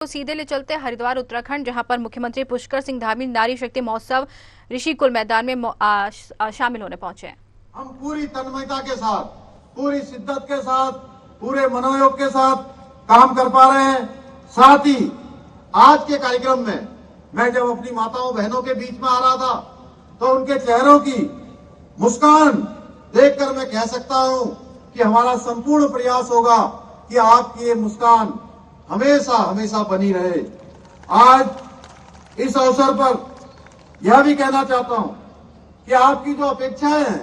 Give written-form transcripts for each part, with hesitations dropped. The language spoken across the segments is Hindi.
तो सीधे ले चलते हरिद्वार उत्तराखंड, जहां पर मुख्यमंत्री पुष्कर सिंह धामी नारी शक्ति महोत्सव ऋषिकुल मैदान में शामिल होने पहुंचे हैं। हम पूरी तन्मयता के साथ, पूरी शिद्दत के साथ, पूरे मनोयोग के साथ काम कर पा रहे हैं। साथ ही आज के कार्यक्रम में मैं जब अपनी माताओं बहनों के बीच में आ रहा था तो उनके चेहरों की मुस्कान देखकर मैं कह सकता हूं कि हमारा संपूर्ण प्रयास होगा कि आपकी ये मुस्कान हमेशा हमेशा बनी रहे। आज इस अवसर पर यह भी कहना चाहता हूं कि आपकी जो अपेक्षाएं हैं,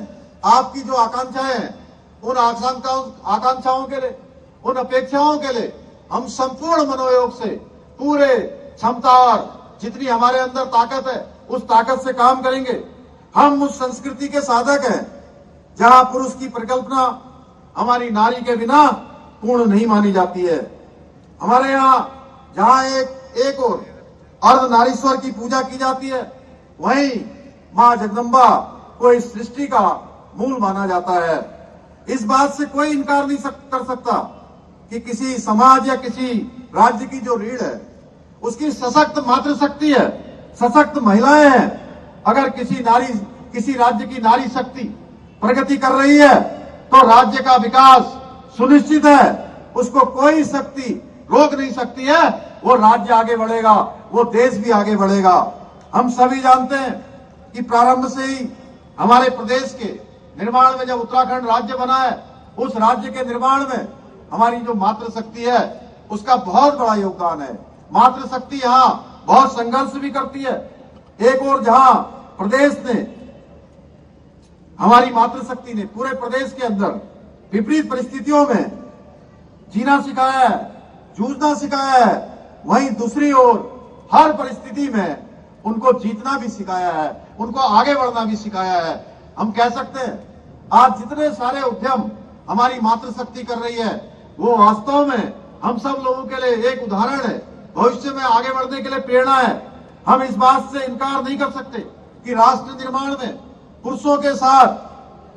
आपकी जो आकांक्षाएं हैं, उन आकांक्षाओं के लिए, उन अपेक्षाओं के लिए हम संपूर्ण मनोयोग से, पूरे क्षमता और जितनी हमारे अंदर ताकत है उस ताकत से काम करेंगे। हम उस संस्कृति के साधक हैं जहां पुरुष की परिकल्पना हमारी नारी के बिना पूर्ण नहीं मानी जाती है। हमारे यहाँ जहां एक और अर्धनारीश्वर की पूजा की जाती है, वहीं मां जगदम्बा को इस सृष्टि का मूल माना जाता है। इस बात से कोई इनकार नहीं कर सकता कि किसी समाज या किसी राज्य की जो रीढ़ है उसकी सशक्त मातृशक्ति है, सशक्त महिलाएं हैं। अगर किसी राज्य की नारी शक्ति प्रगति कर रही है तो राज्य का विकास सुनिश्चित है, उसको कोई शक्ति रोक नहीं सकती है। वो राज्य आगे बढ़ेगा, वो देश भी आगे बढ़ेगा। हम सभी जानते हैं कि प्रारंभ से ही हमारे प्रदेश के निर्माण में जब उत्तराखंड राज्य बना है, उस राज्य के निर्माण में हमारी जो मातृशक्ति है उसका बहुत बड़ा योगदान है। मातृशक्ति यहाँ बहुत संघर्ष भी करती है। एक और जहां प्रदेश ने, हमारी मातृशक्ति ने पूरे प्रदेश के अंदर विपरीत परिस्थितियों में जीना सिखाया है, जूझना सिखाया है, वहीं दूसरी ओर हर परिस्थिति में उनको जीतना भी सिखाया है, उनको आगे बढ़ना भी सिखाया है। हम कह सकते हैं आज जितने सारे उद्यम हमारी मातृशक्ति कर रही है वो वास्तव में हम सब लोगों के लिए एक उदाहरण है, भविष्य में आगे बढ़ने के लिए प्रेरणा है। हम इस बात से इनकार नहीं कर सकते कि राष्ट्र निर्माण में पुरुषों के साथ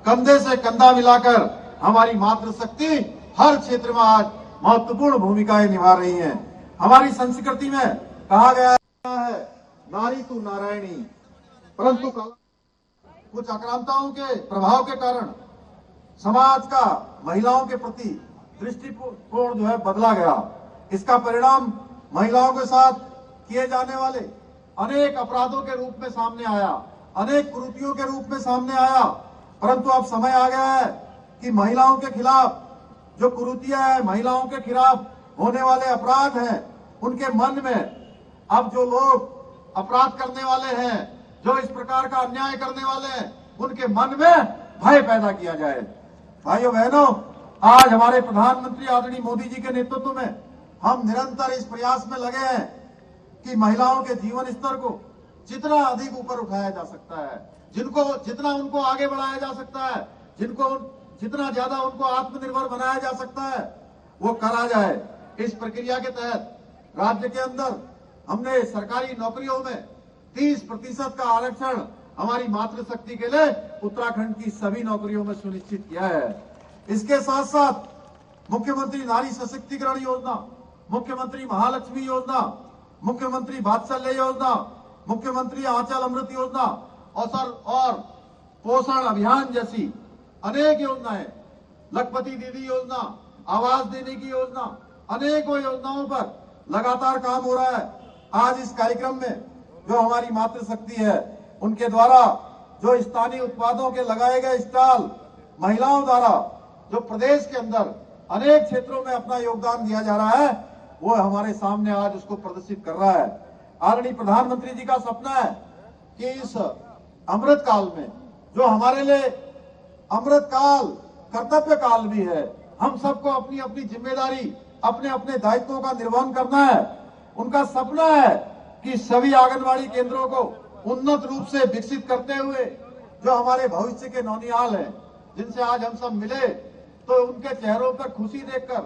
कंधे से कंधा मिलाकर हमारी मातृशक्ति हर क्षेत्र में आज महत्वपूर्ण भूमिकाएं निभा रही हैं। हमारी संस्कृति में कहा गया है नारी तू नारायणी, परंतु कुछ आक्रांताओं के प्रभाव के कारण समाज का महिलाओं के प्रति दृष्टिकोण जो है बदला गया। इसका परिणाम महिलाओं के साथ किए जाने वाले अनेक अपराधों के रूप में सामने आया, अनेक कुरीतियों के रूप में सामने आया। परंतु अब समय आ गया है कि महिलाओं के खिलाफ जो कुरीतियां हैं, महिलाओं के खिलाफ होने वाले अपराध हैं, उनके मन में अब जो लोग अपराध करने वाले हैं, जो इस प्रकार का अन्याय करने वाले हैं, उनके मन में भय पैदा किया जाए। भाइयों बहनों, आज हमारे प्रधानमंत्री आदरणीय मोदी जी के नेतृत्व में हम निरंतर इस प्रयास में लगे हैं कि महिलाओं के जीवन स्तर को जितना अधिक ऊपर उठाया जा सकता है, जितना उनको आगे बढ़ाया जा सकता है, जितना ज्यादा उनको आत्मनिर्भर बनाया जा सकता है, वो करा जाए। इस प्रक्रिया के तहत राज्य के अंदर हमने सरकारी नौकरियों में 30% का आरक्षण हमारी मातृशक्ति के लिए उत्तराखंड की सभी नौकरियों में सुनिश्चित किया है। इसके साथ साथ मुख्यमंत्री नारी सशक्तिकरण योजना, मुख्यमंत्री महालक्ष्मी योजना, मुख्यमंत्री वात्सल्य योजना, मुख्यमंत्री आंचल अमृत योजना और पोषण अभियान जैसी अनेक योजनाएं, लखपति दीदी योजना, आवास देने की योजना, अनेकों योजनाओं पर लगातार काम हो रहा है। आज इस कार्यक्रम में जो हमारी मातृशक्ति है उनके द्वारा जो स्थानीय उत्पादों के लगाए गए स्टॉल, महिलाओं द्वारा जो प्रदेश के अंदर अनेक क्षेत्रों में अपना योगदान दिया जा रहा है, वो हमारे सामने आज उसको प्रदर्शित कर रहा है। आदरणीय प्रधानमंत्री जी का सपना है कि इस अमृत काल में, जो हमारे लिए अमृत काल कर्तव्य काल भी है, हम सबको अपनी अपनी जिम्मेदारी, अपने अपने दायित्वों का निर्वहन करना है। उनका सपना है कि सभी आंगनबाड़ी केंद्रों को उन्नत रूप से विकसित करते हुए जो हमारे भविष्य के नौनिहाल हैं, जिनसे आज हम सब मिले, तो उनके चेहरों पर खुशी देखकर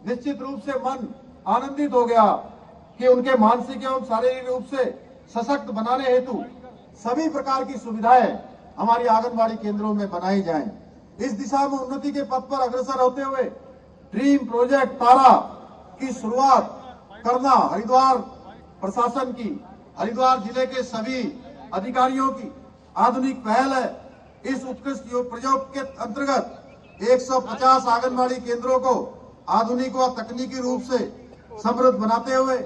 निश्चित रूप से मन आनंदित हो गया कि उनके मानसिक एवं शारीरिक रूप से सशक्त बनाने हेतु सभी प्रकार की सुविधाएं हमारी आंगनबाड़ी केंद्रों में बनाई जाएं। इस दिशा में उन्नति के पथ पर अग्रसर होते हुए ड्रीम प्रोजेक्ट तारा की शुरुआत करना हरिद्वार प्रशासन की, हरिद्वार जिले के सभी अधिकारियों की आधुनिक पहल है। इस उत्कृष्ट प्रयोग के अंतर्गत 150 आंगनबाड़ी केंद्रों को आधुनिक व तकनीकी रूप से समृद्ध बनाते हुए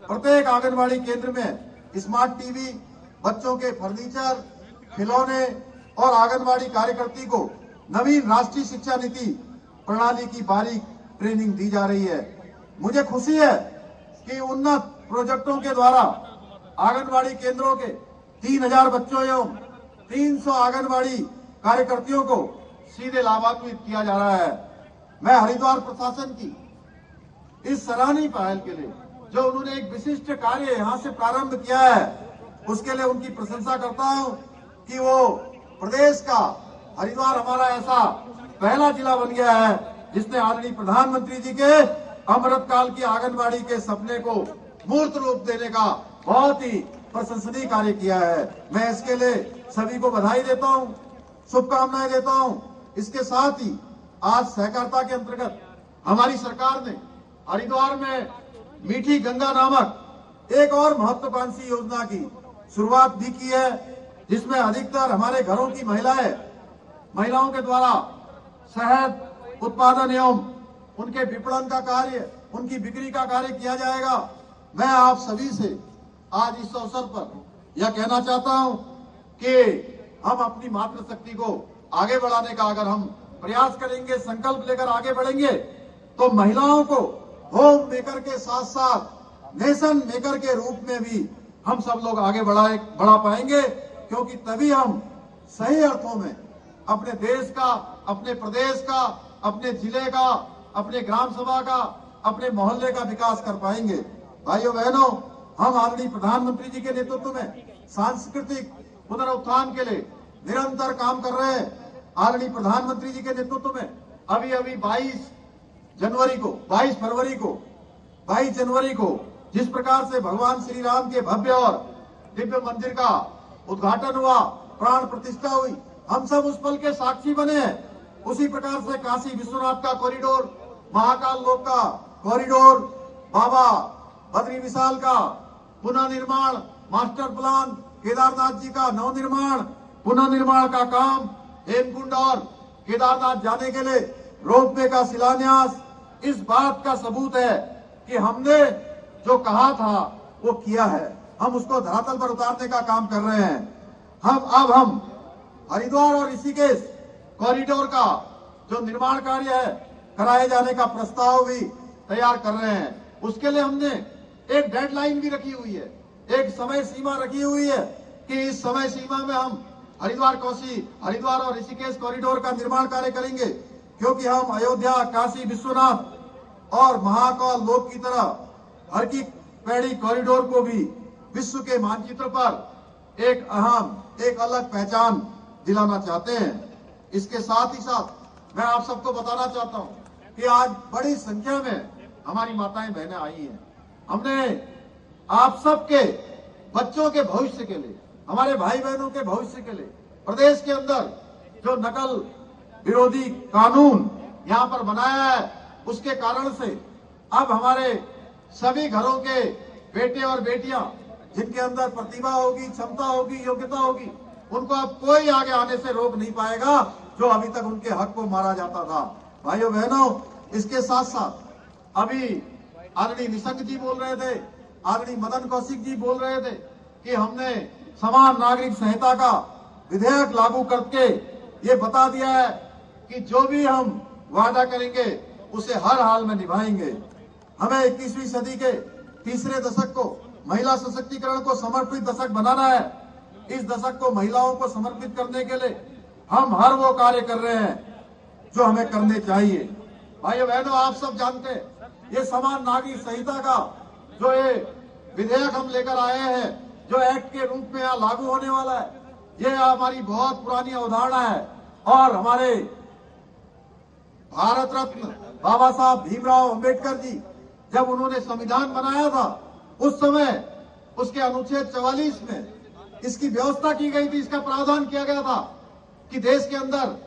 प्रत्येक आंगनबाड़ी केंद्र में स्मार्ट टीवी, बच्चों के फर्नीचर, खिलौने और आंगनबाड़ी कार्यकर्ती को नवीन राष्ट्रीय शिक्षा नीति प्रणाली की बारीक ट्रेनिंग दी जा रही है। मुझे खुशी है कि उन्नत प्रोजेक्टों के द्वारा आंगनबाड़ी केंद्रों के 3000 बच्चों एवं 300 आंगनबाड़ी कार्यकर्तियों को सीधे लाभान्वित किया जा रहा है। मैं हरिद्वार प्रशासन की इस सराहनीय पहल के लिए, जो उन्होंने एक विशिष्ट कार्य यहां से प्रारंभ किया है, उसके लिए उनकी प्रशंसा करता हूं कि वो प्रदेश का हरिद्वार हमारा ऐसा पहला जिला बन गया है जिसने आदरणीय प्रधानमंत्री जी के अमृत काल की आंगनबाड़ी के सपने को मूर्त रूप देने का बहुत ही प्रशंसनीय कार्य किया है। मैं इसके लिए सभी को बधाई देता हूं, शुभकामनाएं देता हूं। इसके साथ ही आज सहकारिता के अंतर्गत हमारी सरकार ने हरिद्वार में मीठी गंगा नामक एक और महत्वाकांक्षी योजना की शुरुआत भी की है, जिसमें अधिकतर हमारे घरों की महिलाओं के द्वारा शहद उत्पादन एवं उनके विपणन का कार्य, उनकी बिक्री का कार्य किया जाएगा। मैं आप सभी से आज इस अवसर पर यह कहना चाहता हूं कि हम अपनी मातृशक्ति को आगे बढ़ाने का अगर हम प्रयास करेंगे, संकल्प लेकर आगे बढ़ेंगे, तो महिलाओं को होम मेकर के साथ साथ नेशन मेकर के रूप में भी हम सब लोग आगे बढ़ा पाएंगे, क्योंकि तभी हम सही अर्थों में अपने देश का, अपने प्रदेश का, अपने जिले का, अपने ग्राम सभा का, अपने मोहल्ले का विकास कर पाएंगे। भाइयों बहनों, हम आदरणीय प्रधानमंत्री जी के नेतृत्व में सांस्कृतिक पुनरुत्थान के लिए निरंतर काम कर रहे हैं। आदरणीय प्रधानमंत्री जी के नेतृत्व में अभी 22 जनवरी को जिस प्रकार से भगवान श्री राम के भव्य और दिव्य मंदिर का उद्घाटन हुआ, प्राण प्रतिष्ठा हुई, हम सब उस पल के साक्षी बने हैं। उसी प्रकार से काशी विश्वनाथ का कॉरिडोर, महाकाल लोक का कॉरिडोर, बाबा बद्री विशाल का पुनः निर्माण, मास्टर प्लान, केदारनाथ जी का नवनिर्माण, पुनः निर्माण का काम, हेमकुंड और केदारनाथ जाने के लिए रोपवे का शिलान्यास, इस बात का सबूत है कि हमने जो कहा था वो किया है। हम उसको धरातल पर उतारने का काम कर रहे हैं। हम हरिद्वार और ऋषिकेश कॉरिडोर का जो निर्माण कार्य है, कराए जाने का प्रस्ताव भी तैयार कर रहे हैं। उसके लिए हमने एक डेडलाइन भी रखी हुई है, एक समय सीमा रखी हुई है कि इस समय सीमा में हम हरिद्वार और ऋषिकेश कॉरिडोर का निर्माण कार्य करेंगे, क्योंकि हम अयोध्या, काशी विश्वनाथ और महाकाल लोक की तरह हर की पैड़ी कॉरिडोर को भी विश्व के मानचित्र पर एक अलग पहचान दिलाना चाहते हैं। इसके साथ ही साथ मैं आप सबको बताना चाहता हूं कि आज बड़ी संख्या में हमारी माताएं बहनें आई हैं। हमने आप सबके बच्चों के भविष्य के लिए, हमारे भाई बहनों के भविष्य के लिए प्रदेश के अंदर जो नकल विरोधी कानून यहाँ पर बनाया है, उसके कारण से अब हमारे सभी घरों के बेटे और बेटियां जिनके अंदर प्रतिभा होगी, क्षमता होगी, योग्यता होगी, उनको अब कोई आगे आने से रोक नहीं पाएगा, जो अभी तक उनके हक को मारा जाता था। भाइयों बहनों, इसके साथ साथ अभी आदरणीय निशंक जी बोल रहे थे, आदरणीय मदन कौशिक जी बोल रहे थे कि हमने समान नागरिक संहिता का विधेयक लागू करके ये बता दिया है कि जो भी हम वादा करेंगे उसे हर हाल में निभाएंगे। हमें 21वीं सदी के तीसरे दशक को महिला सशक्तिकरण को समर्पित दशक बनाना है। इस दशक को महिलाओं को समर्पित करने के लिए हम हर वो कार्य कर रहे हैं जो हमें करने चाहिए। भाइयों बहनों, आप सब जानते हैं ये समान नागरिक संहिता का जो ये विधेयक हम लेकर आए हैं, जो एक्ट के रूप में यहाँ लागू होने वाला है, ये हमारी बहुत पुरानी अवधारणा है और हमारे भारत रत्न बाबा साहब भीमराव अंबेडकर जी जब उन्होंने संविधान बनाया था, उस समय उसके अनुच्छेद 44 में इसकी व्यवस्था की गई थी, इसका प्रावधान किया गया था कि देश के अंदर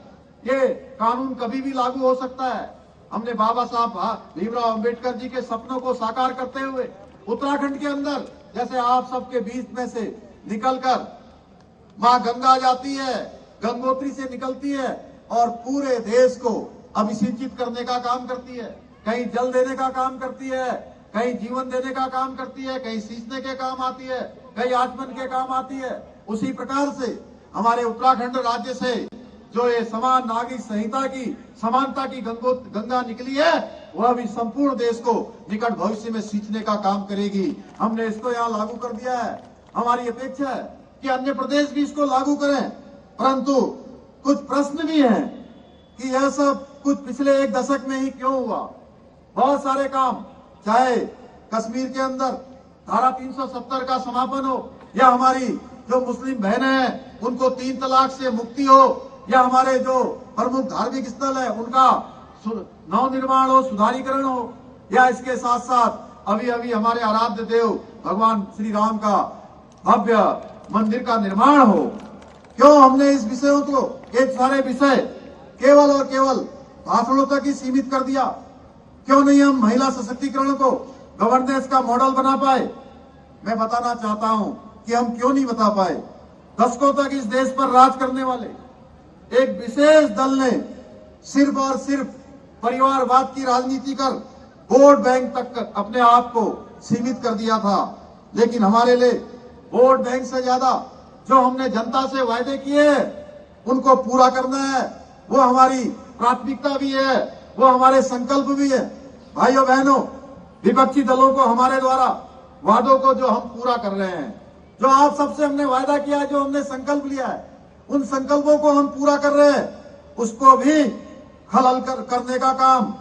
ये कानून कभी भी लागू हो सकता है। हमने बाबा साहब भीमराव अंबेडकर जी के सपनों को साकार करते हुए उत्तराखंड के अंदर जैसे आप सबके बीच में से निकलकर मां गंगा जाती है, गंगोत्री से निकलती है और पूरे देश को अभिसिंचित करने का काम करती है। कहीं जल देने का काम करती है, कहीं जीवन देने का काम करती है, कहीं सींचने के काम आती है, कहीं आचमन के काम आती है। उसी प्रकार से हमारे उत्तराखंड राज्य से जो ये समान नागरिक संहिता की समानता की गंगा निकली है, वह भी संपूर्ण देश को निकट भविष्य में सींचने का काम करेगी। हमने इसको यहाँ लागू कर दिया है। हमारी अपेक्षा है कि अन्य प्रदेश भी इसको लागू करें, परंतु कुछ प्रश्न भी हैं कि यह सब कुछ पिछले एक दशक में ही क्यों हुआ। बहुत सारे काम, चाहे कश्मीर के अंदर धारा 370 का समापन हो, या हमारी जो मुस्लिम बहनें हैं उनको 3 तलाक से मुक्ति हो, या हमारे जो प्रमुख धार्मिक स्थल है उनका नवनिर्माण हो, सुधारीकरण हो, या इसके साथ साथ अभी अभी हमारे आराध्य देव भगवान श्री राम का भव्य मंदिर का निर्माण हो। क्यों हमने इस विषयों को, एक सारे विषय केवल और केवल भाषणों तक ही सीमित कर दिया? क्यों नहीं हम महिला सशक्तिकरण को गवर्नेंस का मॉडल बना पाए? मैं बताना चाहता हूं कि हम क्यों नहीं बता पाए। दशकों तक इस देश पर राज करने वाले एक विशेष दल ने सिर्फ और सिर्फ परिवारवाद की राजनीति कर वोट बैंक तक अपने आप को सीमित कर दिया था। लेकिन हमारे लिए वोट बैंक से ज्यादा जो हमने जनता से वायदे किए हैं उनको पूरा करना है, वो हमारी प्राथमिकता भी है, वो हमारे संकल्प भी है। भाइयों बहनों, विपक्षी दलों को हमारे द्वारा वादों को जो हम पूरा कर रहे हैं, जो आप सबसे हमने वायदा किया है, जो हमने संकल्प लिया है, उन संकल्पों को हम पूरा कर रहे हैं, उसको भी खलल करने का काम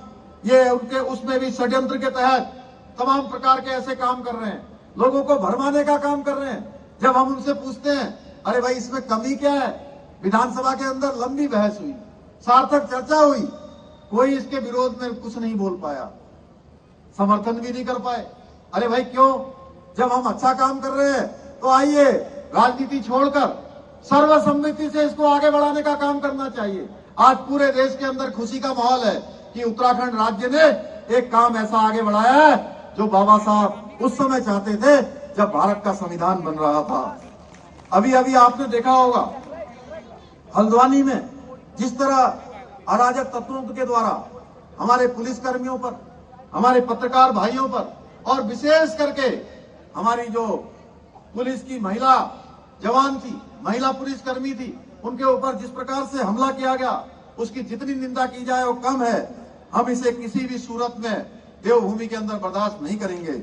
ये उनके उसमें भी षड्यंत्र के तहत तमाम प्रकार के ऐसे काम कर रहे हैं, लोगों को भरमाने का काम कर रहे हैं। जब हम उनसे पूछते हैं अरे भाई इसमें कमी क्या है, विधानसभा के अंदर लंबी बहस हुई, सार्थक चर्चा हुई, कोई इसके विरोध में कुछ नहीं बोल पाया, समर्थन भी नहीं कर पाए। अरे भाई क्यों? जब हम अच्छा काम कर रहे हैं तो आइए राजनीति छोड़कर सर्वसम्मति से इसको आगे बढ़ाने का काम करना चाहिए। आज पूरे देश के अंदर खुशी का माहौल है कि उत्तराखंड राज्य ने एक काम ऐसा आगे बढ़ाया है जो बाबा साहब उस समय चाहते थे जब भारत का संविधान बन रहा था। अभी अभी आपने देखा होगा हल्द्वानी में जिस तरह अराजक तत्वों के द्वारा हमारे पुलिस कर्मियों पर, हमारे पत्रकार भाइयों पर और विशेष करके हमारी जो पुलिस की महिला जवान थी, महिला पुलिस कर्मी थी, उनके ऊपर जिस प्रकार से हमला किया गया, उसकी जितनी निंदा की जाए वो कम है। हम इसे किसी भी सूरत में देवभूमि के अंदर बर्दाश्त नहीं करेंगे।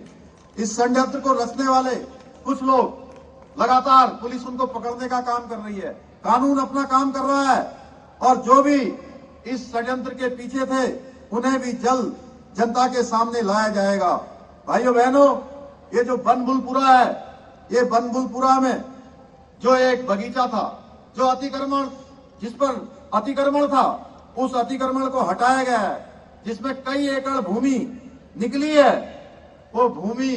इस षड्यंत्र को रचने वाले कुछ लोग लगातार पुलिस उनको पकड़ने का काम कर रही है, कानून अपना काम कर रहा है, और जो भी इस षड्यंत्र के पीछे थे उन्हें भी जल्द जनता के सामने लाया जाएगा। भाइयों बहनों, ये जो बनबुलपुरा है, ये बनबुलपुरा में जो एक बगीचा था, जो अतिक्रमण, जिस पर अतिक्रमण था, उस अतिक्रमण को हटाया गया है, जिसमें कई एकड़ भूमि निकली है। वो भूमि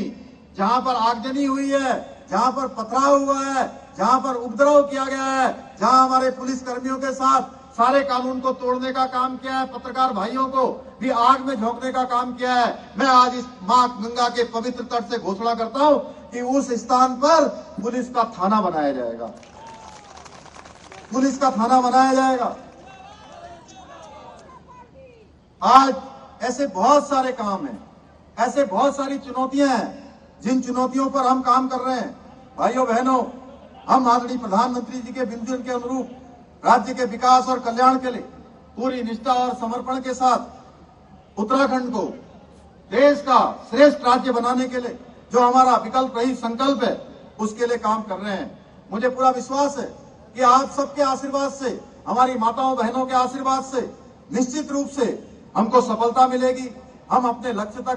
जहां पर आगजनी हुई है, जहां पर पथराव हुआ है, जहां पर उपद्रव किया गया है, जहां हमारे पुलिस कर्मियों के साथ सारे कानून को तोड़ने का काम किया है, पत्रकार भाइयों को भी आग में झोंकने का काम किया है, मैं आज इस मां गंगा के पवित्र तट से घोषणा करता हूं कि उस स्थान पर पुलिस का थाना बनाया जाएगा, पुलिस का थाना बनाया जाएगा। आज ऐसे बहुत सारे काम हैं, ऐसे बहुत सारी चुनौतियां हैं, जिन चुनौतियों पर हम काम कर रहे हैं। भाइयों बहनों, हम आदरणीय प्रधानमंत्री जी के विजन के अनुरूप राज्य के विकास और कल्याण के लिए पूरी निष्ठा और समर्पण के साथ उत्तराखंड को देश का श्रेष्ठ राज्य बनाने के लिए जो हमारा विकल्प रहित संकल्प है, उसके लिए काम कर रहे हैं। मुझे पूरा विश्वास है कि आप सबके आशीर्वाद से, हमारी माताओं बहनों के आशीर्वाद से निश्चित रूप से हमको सफलता मिलेगी। हम अपने लक्ष्य तक